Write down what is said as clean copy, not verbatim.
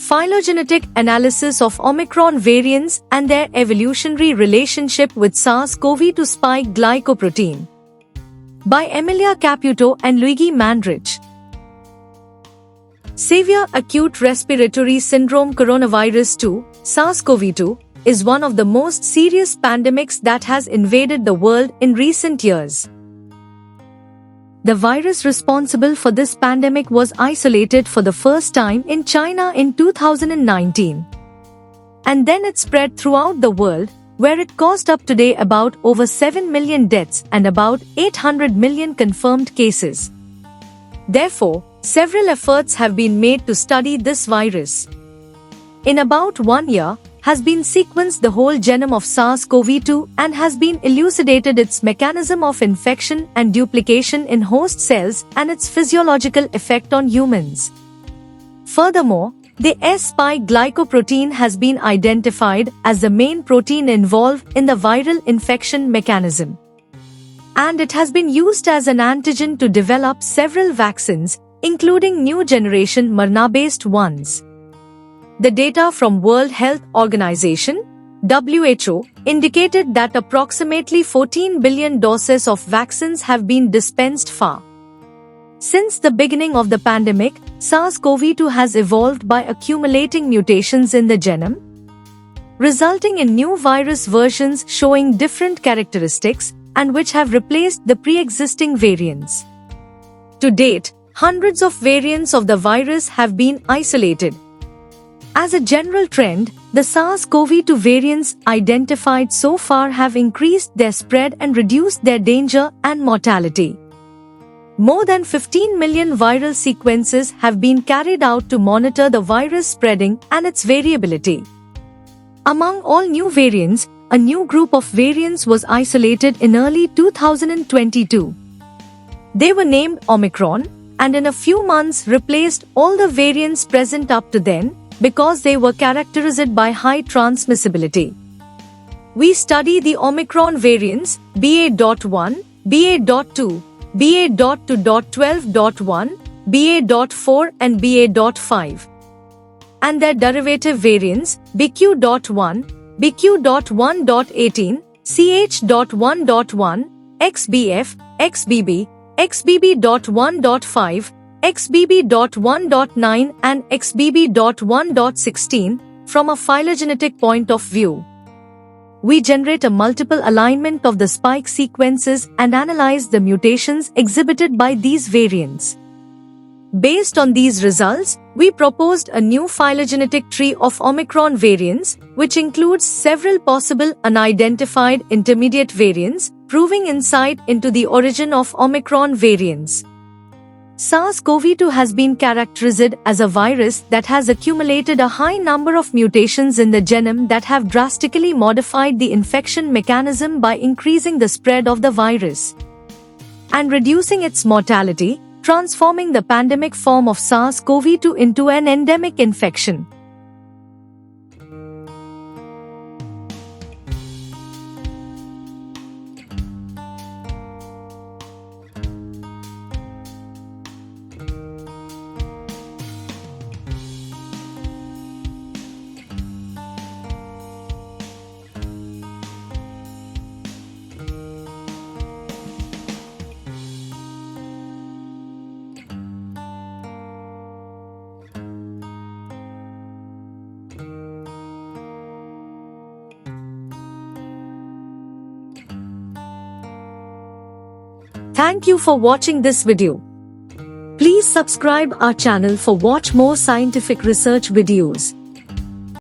Phylogenetic analysis of Omicron variants and their evolutionary relationship with SARS-CoV-2 spike glycoprotein. By Emilia Caputo and Luigi Mandrich. Severe acute respiratory syndrome coronavirus 2, SARS-CoV-2, is one of the most serious pandemics that has invaded the world in recent years. The virus responsible for this pandemic was isolated for the first time in China in 2019. And then it spread throughout the world, where it caused up today about over 7 million deaths and about 800 million confirmed cases. Therefore, several efforts have been made to study this virus. In about 1 year, has been sequenced the whole genome of SARS-CoV-2 and has been elucidated its mechanism of infection and duplication in host cells and its physiological effect on humans. Furthermore, the S-spike glycoprotein has been identified as the main protein involved in the viral infection mechanism. And it has been used as an antigen to develop several vaccines, including new generation mRNA-based ones. The data from World Health Organization (WHO) indicated that approximately 14 billion doses of vaccines have been dispensed far. Since the beginning of the pandemic, SARS-CoV-2 has evolved by accumulating mutations in the genome, resulting in new virus versions showing different characteristics and which have replaced the pre-existing variants. To date, hundreds of variants of the virus have been isolated. As a general trend, the SARS-CoV-2 variants identified so far have increased their spread and reduced their danger and mortality. More than 15 million viral sequences have been carried out to monitor the virus spreading and its variability. Among all new variants, a new group of variants was isolated in early 2022. They were named Omicron, and in a few months replaced all the variants present up to then, because they were characterized by high transmissibility. We study the Omicron variants BA.1, BA.2, BA.2.12.1, BA.4 and BA.5. And their derivative variants BQ.1, BQ.1.18, CH.1.1, XBF, XBB, XBB.1.5, XBB.1.9 and XBB.1.16 from a phylogenetic point of view. We generate a multiple alignment of the spike sequences and analyze the mutations exhibited by these variants. Based on these results, we proposed a new phylogenetic tree of Omicron variants, which includes several possible unidentified intermediate variants, proving insight into the origin of Omicron variants. SARS-CoV-2 has been characterized as a virus that has accumulated a high number of mutations in the genome that have drastically modified the infection mechanism by increasing the spread of the virus and reducing its mortality, transforming the pandemic form of SARS-CoV-2 into an endemic infection. Thank you for watching this video. Please subscribe our channel for watch more scientific research videos.